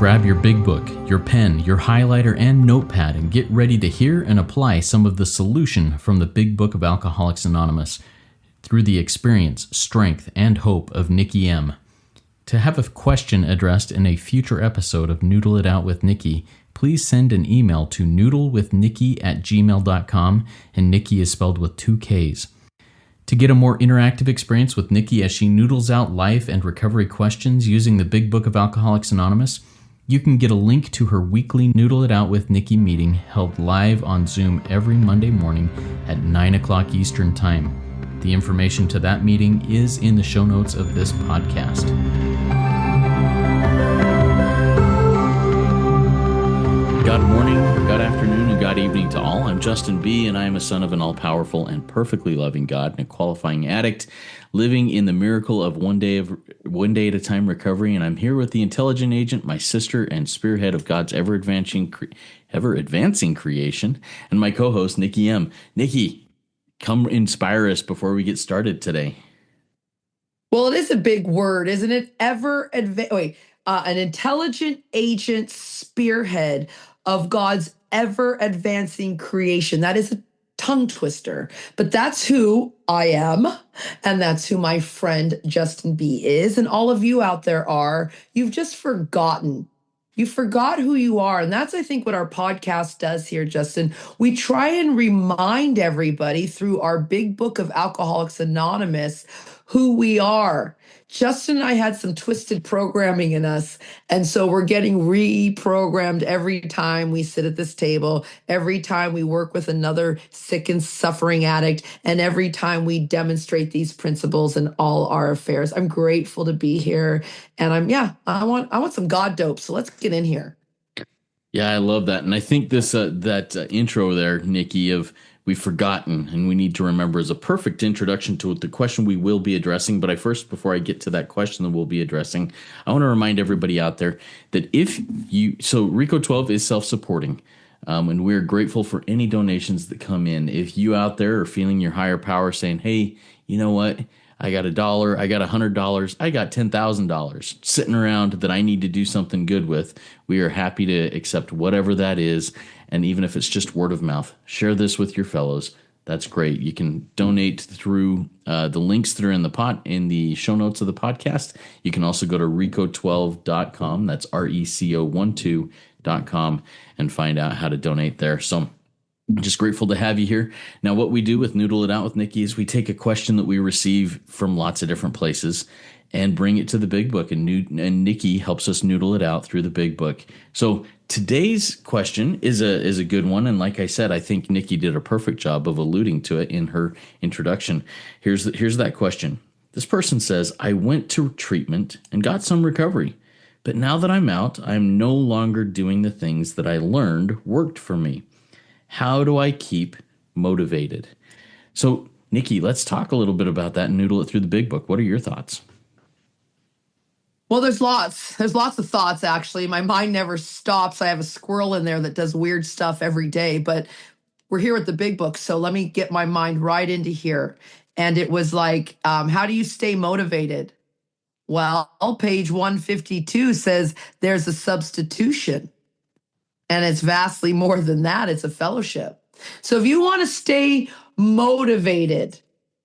grab your big book, your pen, your highlighter, and notepad and get ready to hear and apply some of the solution from the Big Book of Alcoholics Anonymous through the experience, strength, and hope of Nikki M. To have a question addressed in a future episode of Noodle It Out with Nikki, please send an email to noodlewithnikki@gmail.com, and Nikki is spelled with 2 Ks. To get a more interactive experience with Nikki as she noodles out life and recovery questions using the Big Book of Alcoholics Anonymous, you can get a link to her weekly Noodle It Out with Nikki meeting held live on Zoom every Monday morning at 9 o'clock Eastern Time. The information to that meeting is in the show notes of this podcast. God morning, God afternoon, and God evening to all. I'm Justin B., and I am a son of an all-powerful and perfectly loving God and a qualifying addict living in the miracle of one day at a time recovery. And I'm here with the intelligent agent, my sister, and spearhead of God's ever-advancing creation, and my co-host, Nikki M. Nikki, come inspire us before we get started today. Well, it is a big word, isn't it? An intelligent agent spearhead of God's ever-advancing creation. That is a tongue twister, but that's who I am, and that's who my friend Justin B. is, and all of you out there are. You've just forgotten. You forgot who you are, and that's, I think, what our podcast does here, Justin. We try and remind everybody through our Big Book of Alcoholics Anonymous who we are. Justin and I had some twisted programming in us, and so we're getting reprogrammed every time we sit at this table, every time we work with another sick and suffering addict, and every time we demonstrate these principles in all our affairs. I'm grateful to be here, and I want some God dope, so let's get in here. Yeah, I love that. And I think this intro there, Nikki, of we've forgotten and we need to remember is a perfect introduction to the question we will be addressing. But before I get to that question that we'll be addressing, I want to remind everybody out there that RICO 12 is self-supporting. And we're grateful for any donations that come in. If you out there are feeling your higher power saying, hey, you know what? I got $1, I got $100, I got $10,000 sitting around that I need to do something good with. We are happy to accept whatever that is. And even if it's just word of mouth, share this with your fellows. That's great. You can donate through the links that are in the show notes of the podcast. You can also go to RICO12.com. That's RECO12.com and find out how to donate there. So just grateful to have you here. Now, what we do with Noodle It Out with Nikki is we take a question that we receive from lots of different places and bring it to the Big Book, and Nikki helps us noodle it out through the Big Book. So today's question is a good one, and like I said, I think Nikki did a perfect job of alluding to it in her introduction. Here's that question. This person says, I went to treatment and got some recovery, but now that I'm out, I'm no longer doing the things that I learned worked for me. How do I keep motivated? So, Nikki, let's talk a little bit about that and noodle it through the Big Book. What are your thoughts? Well, there's lots of thoughts, actually. My mind never stops. I have a squirrel in there that does weird stuff every day, but we're here at the Big Book, so let me get my mind right into here. And it was like, how do you stay motivated? Well, page 152 says there's a substitution. And it's vastly more than that. It's a fellowship. So if you want to stay motivated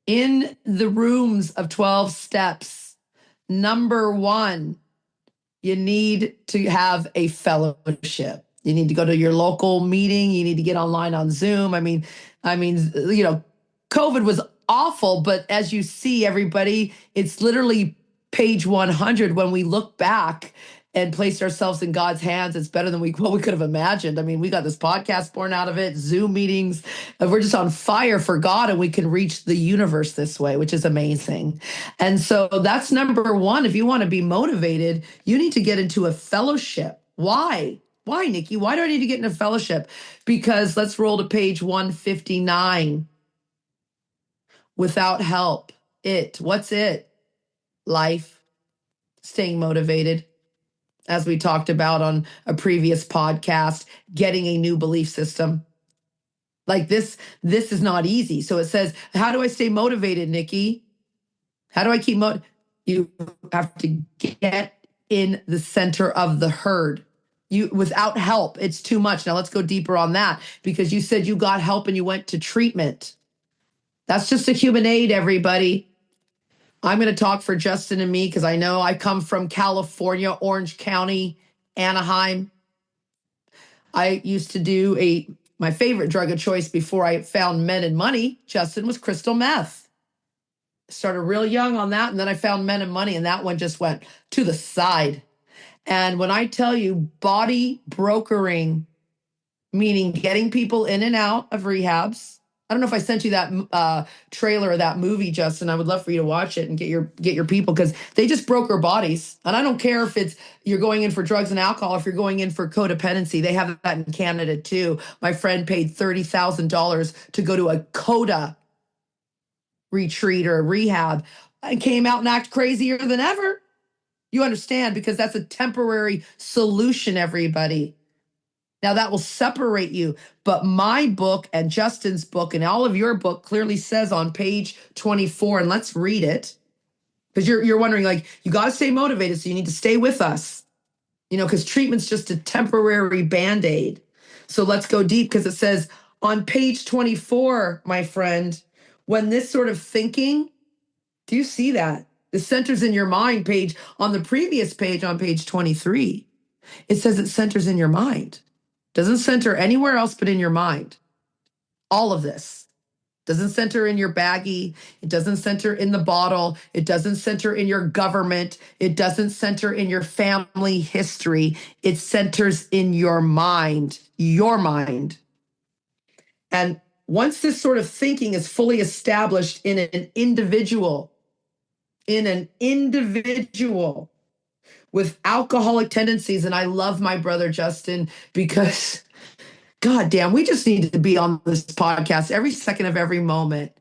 in the rooms of 12 steps, number one, you need to have a fellowship. You need to go to your local meeting. You need to get online on Zoom. I mean, COVID was awful, but as you see, everybody, it's literally page 100 when we look back and placed ourselves in God's hands. It's better than what we could have imagined. I mean, we got this podcast born out of it, Zoom meetings. We're just on fire for God, and we can reach the universe this way, which is amazing. And so that's number one. If you want to be motivated, you need to get into a fellowship. Why? Why, Nikki? Why do I need to get in a fellowship? Because let's roll to page 159. Without help. What's it? Life. Staying motivated. As we talked about on a previous podcast, getting a new belief system. Like this is not easy. So it says, how do I stay motivated, Nikki? How do I keep You have to get in the center of the herd. You without help, it's too much. Now let's go deeper on that because you said you got help and you went to treatment. That's just a human aid, everybody. I'm going to talk for Justin and me because I know I come from California, Orange County, Anaheim. I used to do my favorite drug of choice before I found men and money, Justin, was crystal meth. Started real young on that, and then I found men and money, and that one just went to the side. And when I tell you body brokering, meaning getting people in and out of rehabs. I don't know if I sent you that trailer of that movie, Justin. I would love for you to watch it and get your people because they just broker bodies. And I don't care if it's you're going in for drugs and alcohol, if you're going in for codependency. They have that in Canada too. My friend paid $30,000 to go to a CODA retreat or a rehab and came out and act crazier than ever. You understand, because that's a temporary solution, everybody. Now that will separate you. But my book and Justin's book and all of your book clearly says on page 24, and let's read it. Because you're wondering, like, you got to stay motivated, so you need to stay with us. Because treatment's just a temporary Band-Aid. So let's go deep because it says on page 24, my friend, when this sort of thinking, do you see that? The centers in your mind page on the previous page on page 23. It says it centers in your mind. Doesn't center anywhere else but in your mind. All of this. Doesn't center in your baggie. It doesn't center in the bottle. It doesn't center in your government. It doesn't center in your family history. It centers in your mind. Your mind. And once this sort of thinking is fully established in an individual with alcoholic tendencies, and I love my brother Justin because, God damn, we just need to be on this podcast every second of every moment.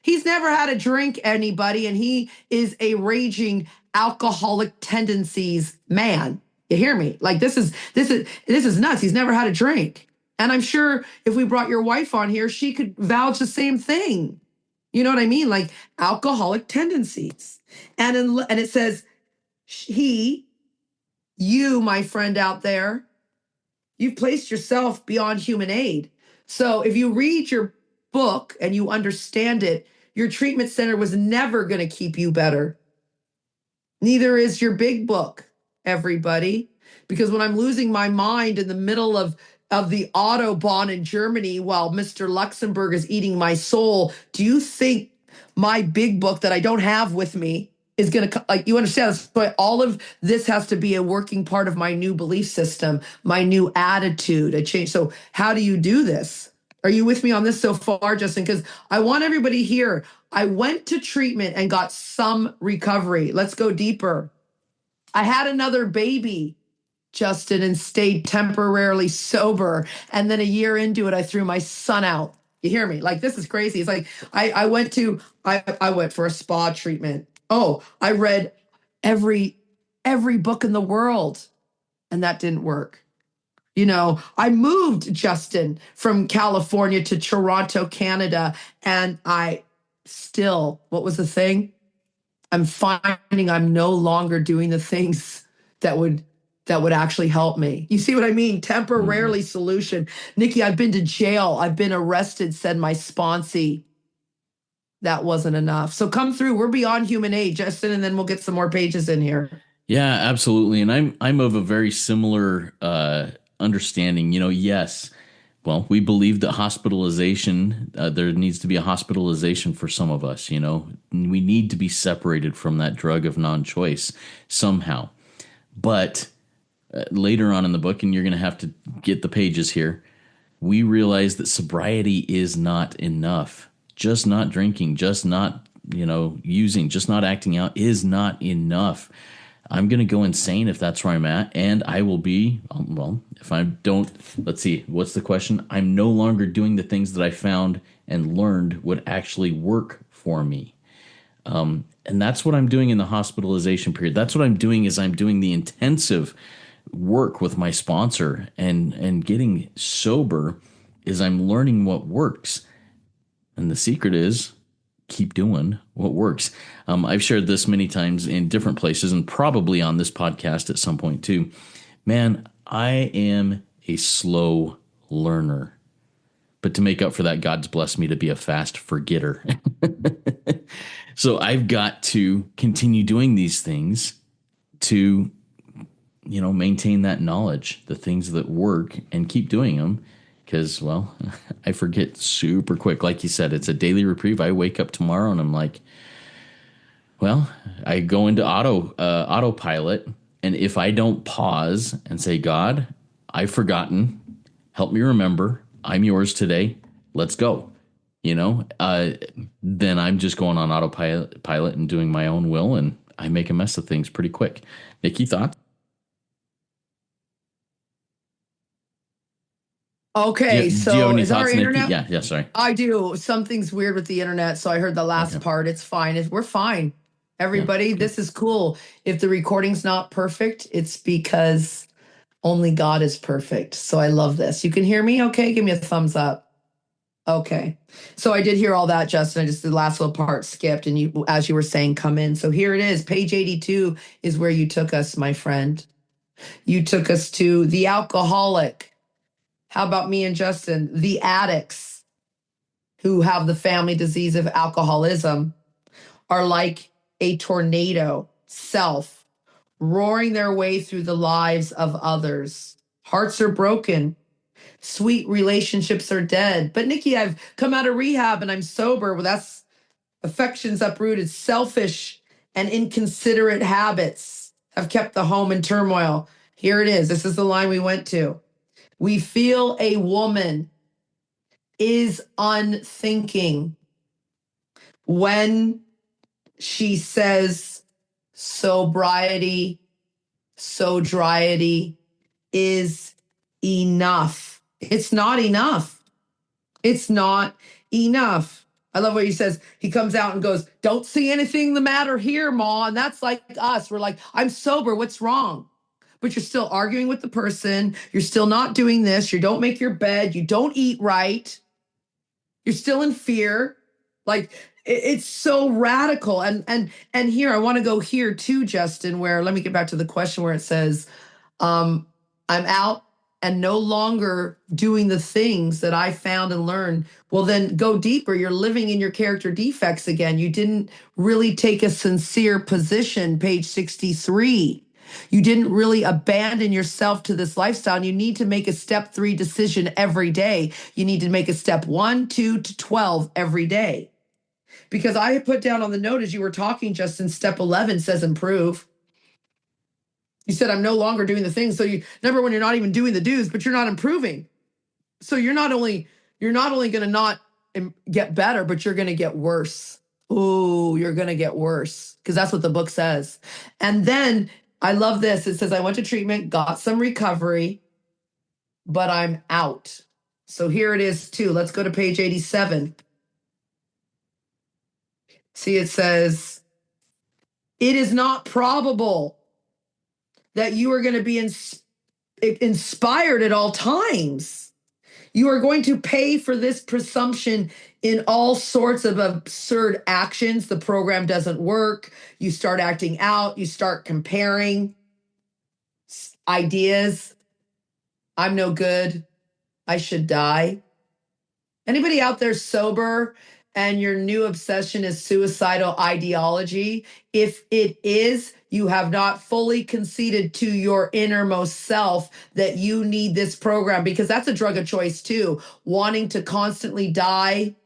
He's never had a drink, anybody, and he is a raging alcoholic tendencies man. You hear me? Like this is nuts. He's never had a drink, and I'm sure if we brought your wife on here, she could vouch the same thing. You know what I mean? Like alcoholic tendencies, and it says you, my friend out there, you've placed yourself beyond human aid. So if you read your book and you understand it, your treatment center was never going to keep you better. Neither is your big book, everybody. Because when I'm losing my mind in the middle of the Autobahn in Germany while Mr. Luxembourg is eating my soul, do you think my big book that I don't have with me is going to, like, you understand? That's why all of this has to be a working part of my new belief system, my new attitude, a change. So how do you do this? Are you with me on this so far, Justin? Because I want everybody here. I went to treatment and got some recovery. Let's go deeper. I had another baby, Justin, and stayed temporarily sober. And then a year into it, I threw my son out. You hear me? Like, this is crazy. It's like I went for a spa treatment. Oh, I read every book in the world, and that didn't work. I moved, Justin, from California to Toronto, Canada, and what was the thing? I'm finding I'm no longer doing the things that would actually help me. You see what I mean? Temporarily solution. Nikki, I've been to jail. I've been arrested, said my sponsee. That wasn't enough. So come through. We're beyond human aid, Justin, and then we'll get some more pages in here. Yeah, absolutely. And I'm of a very similar understanding. Yes. Well, we believe that hospitalization, there needs to be a hospitalization for some of us. We need to be separated from that drug of non-choice somehow. But later on in the book, and you're going to have to get the pages here, we realize that sobriety is not enough. Just not drinking, just not, using, just not acting out is not enough. I'm going to go insane if that's where I'm at. And I will be, if I don't, let's see, what's the question? I'm no longer doing the things that I found and learned would actually work for me. And that's what I'm doing in the hospitalization period. That's what I'm doing is I'm doing the intensive work with my sponsor and getting sober is I'm learning what works. And the secret is keep doing what works. I've shared this many times in different places and probably on this podcast at some point too. Man, I am a slow learner. But to make up for that, God's blessed me to be a fast forgetter. So I've got to continue doing these things to, maintain that knowledge, the things that work, and keep doing them. Because, well, I forget super quick. Like you said, it's a daily reprieve. I wake up tomorrow and I'm like, well, I go into autopilot, and if I don't pause and say, God, I've forgotten, help me remember, I'm yours today, let's go. Then I'm just going on autopilot and doing my own will, and I make a mess of things pretty quick. Nikki, thoughts? Okay, Do you have so any is our thoughts, Nikki? internet? Yeah, sorry. I do. Something's weird with the internet, so I heard the last Okay. part. It's fine. We're fine. Yeah. Everybody, Okay. this is cool. If the recording's not perfect, it's because only God is perfect. So I love this. You can hear me? Okay, give me a thumbs up. Okay. So I did hear all that, Justin. I just the last little part skipped, and you, as you were saying, come in. So here it is. Page 82 is where you took us, my friend. You took us to the alcoholic. How about me and Justin? The addicts who have the family disease of alcoholism are like a tornado, self, roaring their way through the lives of others. Hearts are broken. Sweet relationships are dead. But Nikki, I've come out of rehab and I'm sober. Well, that's affections uprooted. Selfish and inconsiderate habits have kept the home in turmoil. Here it is. This is the line we went to. We feel a woman is unthinking when she says sobriety, sodriety is enough. It's not enough. It's not enough. I love what he says. He comes out and goes, don't see anything the matter here, Ma. And that's like us. We're like, I'm sober. What's wrong? But you're still arguing with the person. You're still not doing this. You don't make your bed. You don't eat right. You're still in fear. Like it's so radical. And here I want to go here too, Justin, where let me get back to the question where it says, I'm out and no longer doing the things that I found and learned. Well, then go deeper. You're living in your character defects again. You didn't really take a sincere position, page 63. You didn't really abandon yourself to this lifestyle. And you need to make a step 3 decision every day. You need to make a step 1, 2 to 12 every day. Because I had put down on the note as you were talking, Justin, step 11 says improve. You said, I'm no longer doing the things. So you, number one, you're not even doing the do's, but you're not improving. So you're not only going to not get better, but you're going to get worse. Ooh, you're going to get worse because that's what the book says. And then I love this. It says, I went to treatment, got some recovery, but I'm out. So here it is too. Let's go to page 87. See, it says, it is not probable that you are going to be inspired at all times. You are going to pay for this presumption in all sorts of absurd actions. The program doesn't work. You start acting out. You start comparing ideas. I'm no good. I should die. Anybody out there sober and your new obsession is suicidal ideology? If it is, you have not fully conceded to your innermost self that you need this program, because that's a drug of choice too. Wanting to constantly die.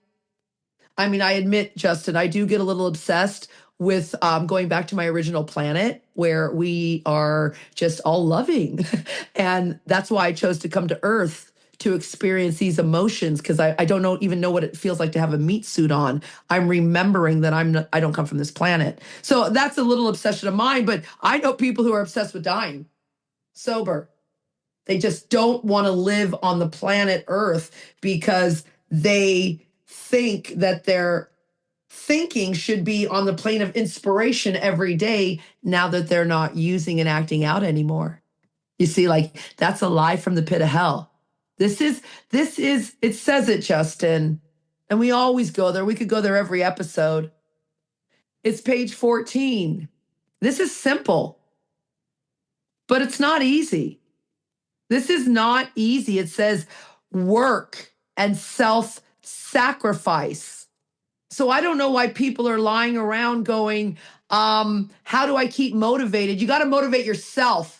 I mean, I admit, Justin, I do get a little obsessed with going back to my original planet where we are just all loving. And that's why I chose to come to Earth to experience these emotions, because I don't even know what it feels like to have a meat suit on. I'm remembering that I don't come from this planet. So that's a little obsession of mine, but I know people who are obsessed with dying, sober. They just don't want to live on the planet Earth because they think that their thinking should be on the plane of inspiration every day now that they're not using and acting out anymore. You see, like that's a lie from the pit of hell. This is, it says it, Justin. And we always go there. We could go there every episode. It's page 14. This is simple, but it's not easy. This is not easy. It says work and self-sacrifice. So I don't know why people are lying around going, how do I keep motivated? You got to motivate yourself.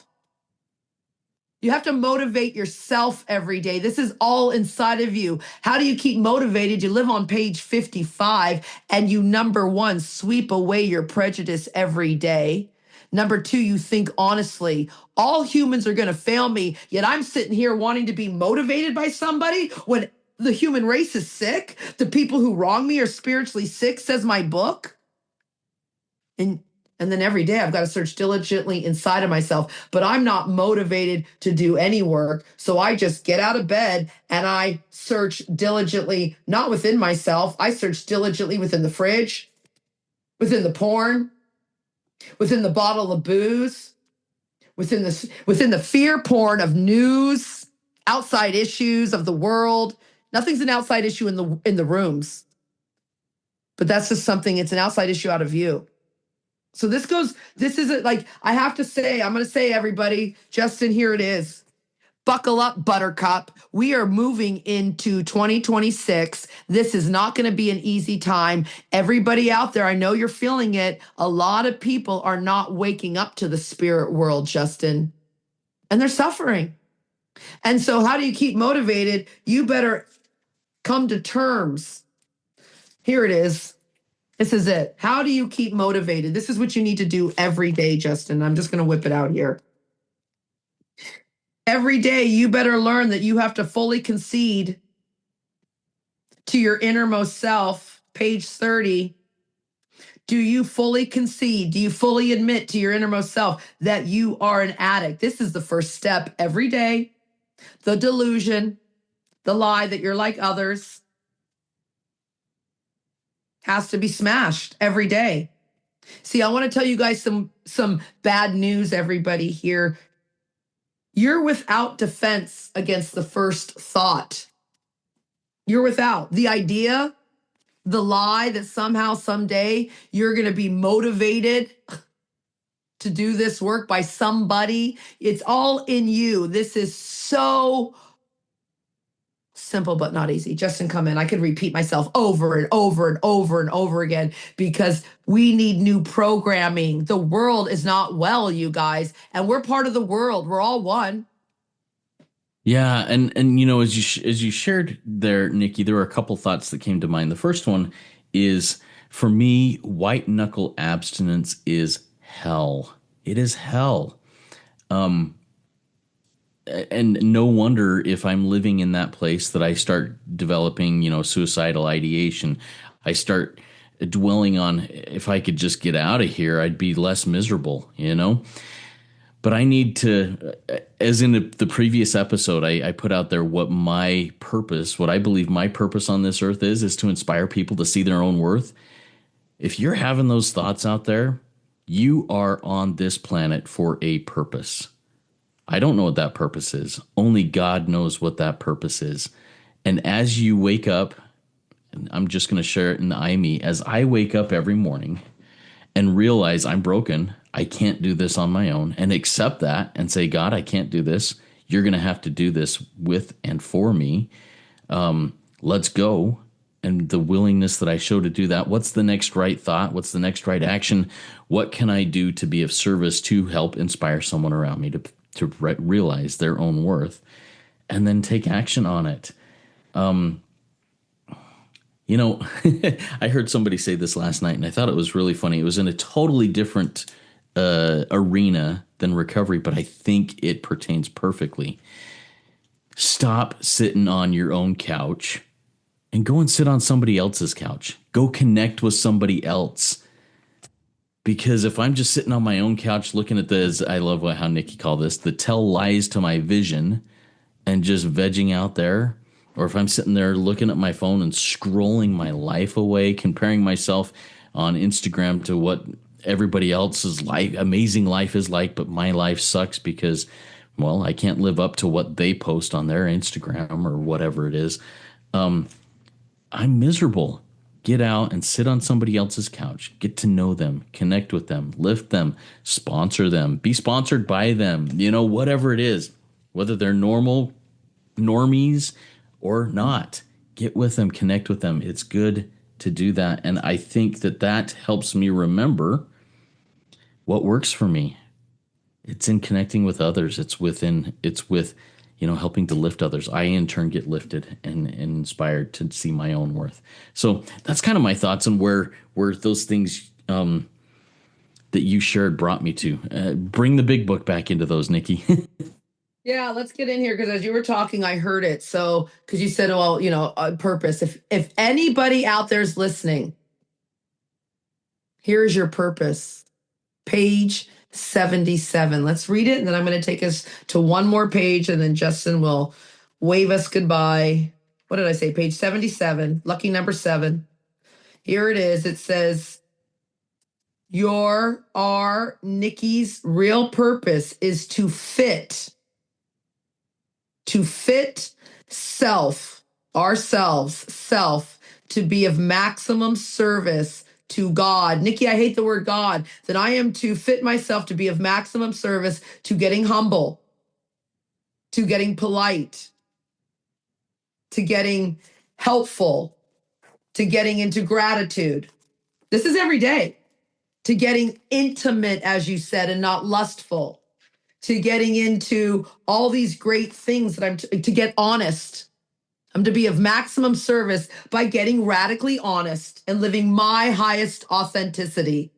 You have to motivate yourself every day. This is all inside of you. How do you keep motivated? You live on page 55 and you, number one, sweep away your prejudice every day. Number two, you think honestly. All humans are going to fail me, yet I'm sitting here wanting to be motivated by somebody when the human race is sick. The people who wrong me are spiritually sick, says my book. And then every day I've got to search diligently inside of myself, but I'm not motivated to do any work. So I just get out of bed and I search diligently, not within myself. I search diligently within the fridge, within the porn, within the bottle of booze, within the fear porn of news, outside issues of the world. Nothing's an outside issue in the rooms, but that's just something, it's an outside issue out of you. So this isn't like, I have to say, I'm going to say, everybody, Justin, here it is. Buckle up, Buttercup. We are moving into 2026. This is not going to be an easy time. Everybody out there, I know you're feeling it. A lot of people are not waking up to the spirit world, Justin, and they're suffering. And so how do you keep motivated? You better come to terms. Here it is. This is it. How do you keep motivated? This is what you need to do every day, Justin. I'm just going to whip it out here. Every day, you better learn that you have to fully concede to your innermost self. Page 30. Do you fully concede? Do you fully admit to your innermost self that you are an addict? This is the first step every day. The delusion, the lie that you're like others, has to be smashed every day. See, I want to tell you guys some bad news, everybody here. You're without defense against the first thought. You're without the idea, the lie that somehow, someday, you're going to be motivated to do this work by somebody. It's all in you. This is so simple, but not easy. Justin, come in. I could repeat myself over and over and over and over again because we need new programming. The world is not well, you guys, and we're part of the world. We're all one. Yeah, and you know, as you shared there, Nikki, there were a couple thoughts that came to mind. The first one is, for me, white knuckle abstinence is hell. It is hell. And no wonder if I'm living in that place that I start developing, suicidal ideation. I start dwelling on, if I could just get out of here, I'd be less miserable, But I need to, as in the previous episode, I put out there what I believe my purpose on this earth is to inspire people to see their own worth. If you're having those thoughts out there, you are on this planet for a purpose. I don't know what that purpose is. Only God knows what that purpose is. And as you wake up, and I'm just going to share it in the I me, as I wake up every morning and realize I'm broken, I can't do this on my own, and accept that and say, God, I can't do this. You're going to have to do this with and for me. Let's go. And the willingness that I show to do that. What's the next right thought? What's the next right action? What can I do to be of service to help inspire someone around me to realize their own worth, and then take action on it? I heard somebody say this last night, and I thought it was really funny. It was in a totally different arena than recovery, but I think it pertains perfectly. Stop sitting on your own couch and go and sit on somebody else's couch. Go connect with somebody else. Because if I'm just sitting on my own couch looking at this, I love how Nikki called this, the tell lies to my vision, and just vegging out there, or if I'm sitting there looking at my phone and scrolling my life away, comparing myself on Instagram to what everybody else's amazing life is like, but my life sucks because, well, I can't live up to what they post on their Instagram or whatever it is. I'm miserable. Get out and sit on somebody else's couch. Get to know them, connect with them, lift them, sponsor them, be sponsored by them, whatever it is. whether they're normies or not. Get with them, connect with them. It's good to do that. And I think that that helps me remember what works for me. It's in connecting with others. It's with, helping to lift others. I in turn get lifted and inspired to see my own worth. So that's kind of my thoughts on where those things that you shared brought me to. Bring the big book back into those, Nikki. Yeah, let's get in here because as you were talking, I heard it. So, because you said, well, purpose. If anybody out there's listening, here's your purpose. Page 77. Let's read it, and then I'm going to take us to one more page, and then Justin will wave us goodbye. What did I say? Page 77, lucky number 7. Here it is. It says, Nikki's real purpose is to fit self, to be of maximum service to God. Nikki, I hate the word God. That I am to fit myself to be of maximum service to getting humble, to getting polite, to getting helpful, to getting into gratitude. This is every day. To getting intimate, as you said, and not lustful. To getting into all these great things that to get honest. I'm to be of maximum service by getting radically honest and living my highest authenticity.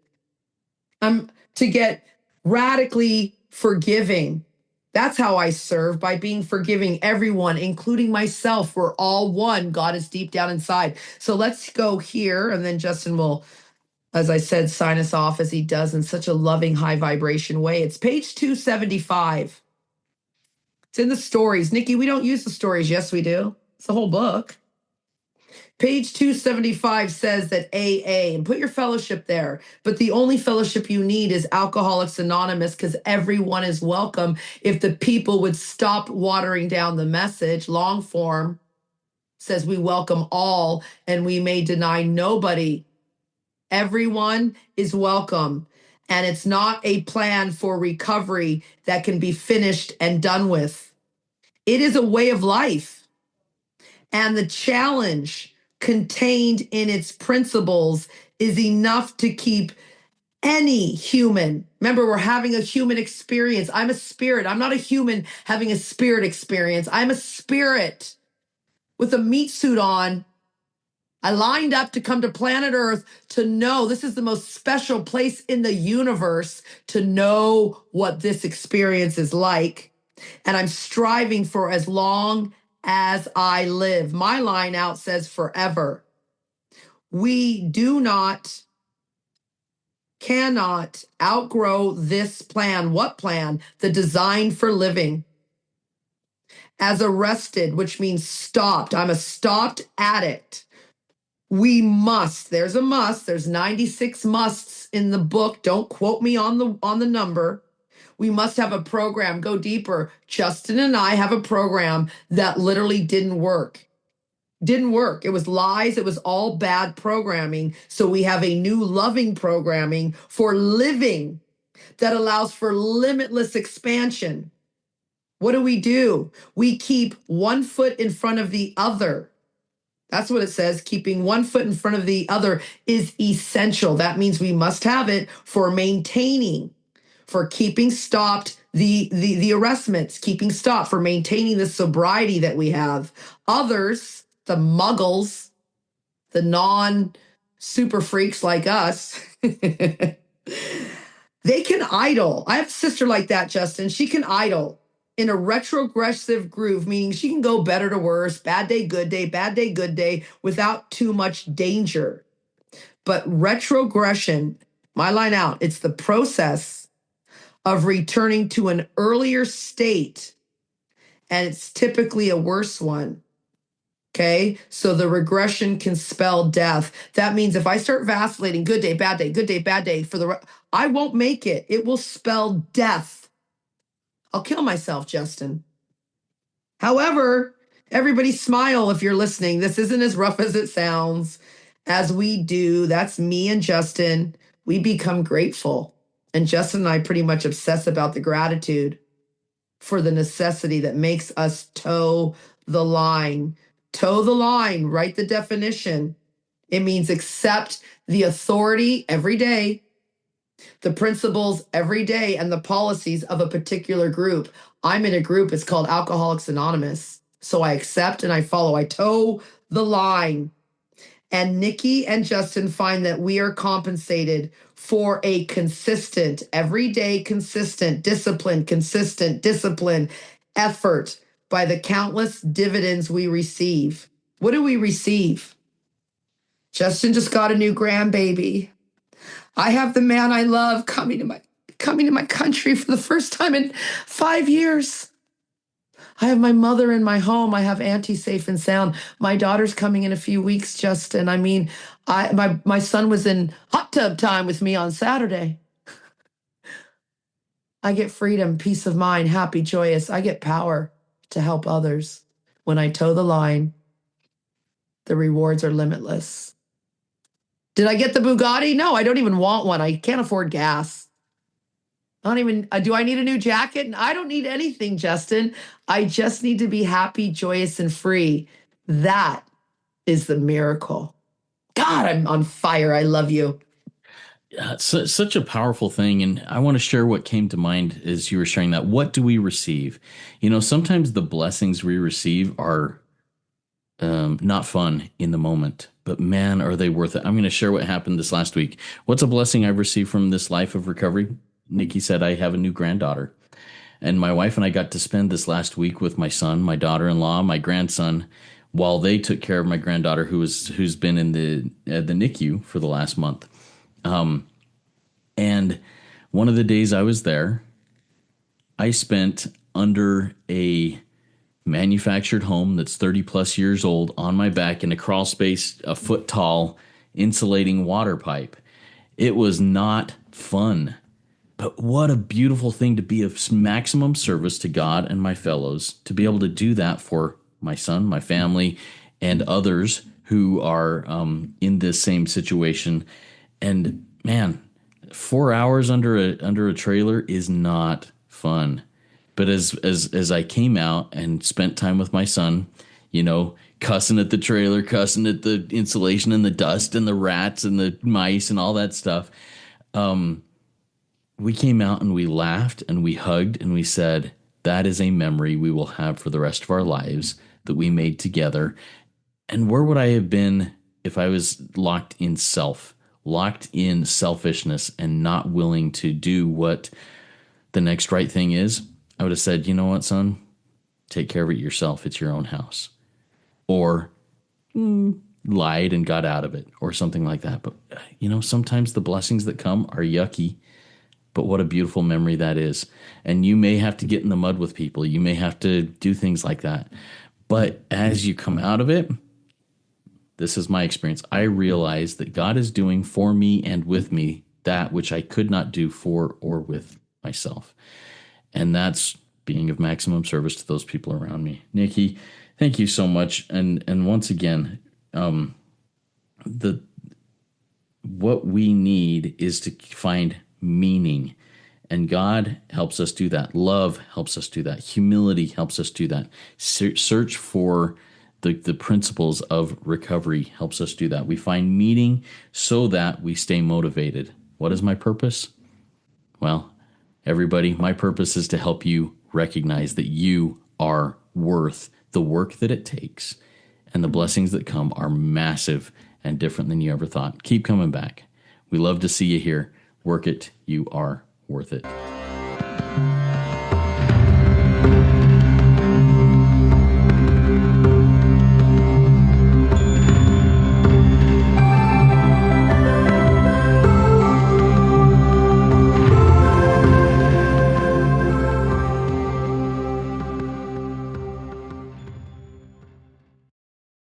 I'm to get radically forgiving. That's how I serve, by being forgiving everyone, including myself. We're all one. God is deep down inside. So let's go here, and then Justin will, as I said, sign us off as he does in such a loving, high vibration way. It's page 275. It's in the stories. Nikki, we don't use the stories. Yes, we do. It's the whole book. Page 275 says that AA, and put your fellowship there, but the only fellowship you need is Alcoholics Anonymous, because everyone is welcome if the people would stop watering down the message. Long form says we welcome all and we may deny nobody. Everyone is welcome. And it's not a plan for recovery that can be finished and done with. It is a way of life. And the challenge contained in its principles is enough to keep any human. Remember, we're having a human experience. I'm a spirit. I'm not a human having a spirit experience. I'm a spirit with a meat suit on. I lined up to come to planet Earth to know this is the most special place in the universe, to know what this experience is like. And I'm striving for as long as I live. My line out says forever. We cannot outgrow this plan. What plan? The design for living. As arrested, which means stopped. I'm a stopped addict. We must, there's a must, there's 96 musts in the book. Don't quote me on the number. We must have a program. Go deeper. Justin and I have a program that literally didn't work. Didn't work. It was lies. It was all bad programming. So we have a new loving programming for living that allows for limitless expansion. What do? We keep one foot in front of the other. That's what it says. Keeping one foot in front of the other is essential. That means we must have it for maintaining, for keeping stopped the arrestments, keeping stopped, for maintaining the sobriety that we have. Others, the muggles, the non-super freaks like us, they can idle. I have a sister like that, Justin. She can idle in a retrogressive groove, meaning she can go better to worse, bad day, good day, without too much danger. But retrogression, my line out, it's the process of returning to an earlier state, and it's typically a worse one. Okay, so the regression can spell death. That means if I start vacillating, good day, bad day, I won't make it. It will spell death. I'll kill myself, Justin. However, everybody smile if you're listening. This isn't as rough as it sounds. As we do, that's me and Justin, we become grateful. And Justin and I pretty much obsess about the gratitude. for the necessity that makes us toe the line. Toe the line, write the definition. It means accept the authority every day, the principles every day, and the policies of a particular group. I'm in a group, it's called Alcoholics Anonymous. So I accept and I follow. I toe the line. And Nikki and Justin find that we are compensated for a consistent, everyday, consistent discipline, effort by the countless dividends we receive. What do we receive? Justin just got a new grandbaby. I have the man I love coming to my country for the first time in 5 years. I have my mother in my home. I have Auntie safe and sound. My daughter's coming in a few weeks, Justin. I mean, my son was in hot tub time with me on Saturday. I get freedom, peace of mind, happy, joyous. I get power to help others. When I toe the line, the rewards are limitless. Did I get the Bugatti? No, I don't even want one. I can't afford gas. I don't even, do I need a new jacket? I don't need anything, Justin. I just need to be happy, joyous, and free. That is the miracle. God, I'm on fire. I love you. Yeah, it's such a powerful thing. And I want to share what came to mind as you were sharing that. What do we receive? You know, sometimes the blessings we receive are not fun in the moment, but man, are they worth it. I'm going to share what happened this last week. What's a blessing I've received from this life of recovery? Nikki said, I have a new granddaughter. And my wife and I got to spend this last week with my son, my daughter-in-law, my grandson, while they took care of my granddaughter who's been in the NICU for the last month. And one of the days I was there, I spent under a manufactured home that's 30 plus years old on my back in a crawl space, a foot tall insulating water pipe. It was not fun. But what a beautiful thing to be of maximum service to God and my fellows, to be able to do that for my son, my family, and others who are in this same situation. And man, 4 hours under a trailer is not fun. But as I came out and spent time with my son, you know, cussing at the trailer, cussing at the insulation and the dust and the rats and the mice and all that stuff, we came out and we laughed and we hugged and we said, that is a memory we will have for the rest of our lives that we made together. And where would I have been if I was locked in selfishness and not willing to do what the next right thing is? I would have said, you know what, son, take care of it yourself. It's your own house. Or lied and got out of it or something like that. But, you know, sometimes the blessings that come are yucky. But what a beautiful memory that is. And you may have to get in the mud with people. You may have to do things like that. But as you come out of it, this is my experience. I realize that God is doing for me and with me that which I could not do for or with myself. And that's being of maximum service to those people around me. Nikki, thank you so much. And once again, what we need is to find meaning, and God helps us do that. Love helps us do that. Humility helps us do that. Search for the principles of recovery helps us do that. We find meaning so that we stay motivated. What is my purpose? Well, everybody, my purpose is to help you recognize that you are worth the work that it takes, and the blessings that come are massive and different than you ever thought. Keep coming back. We love to see you here. Work it. You are worth it.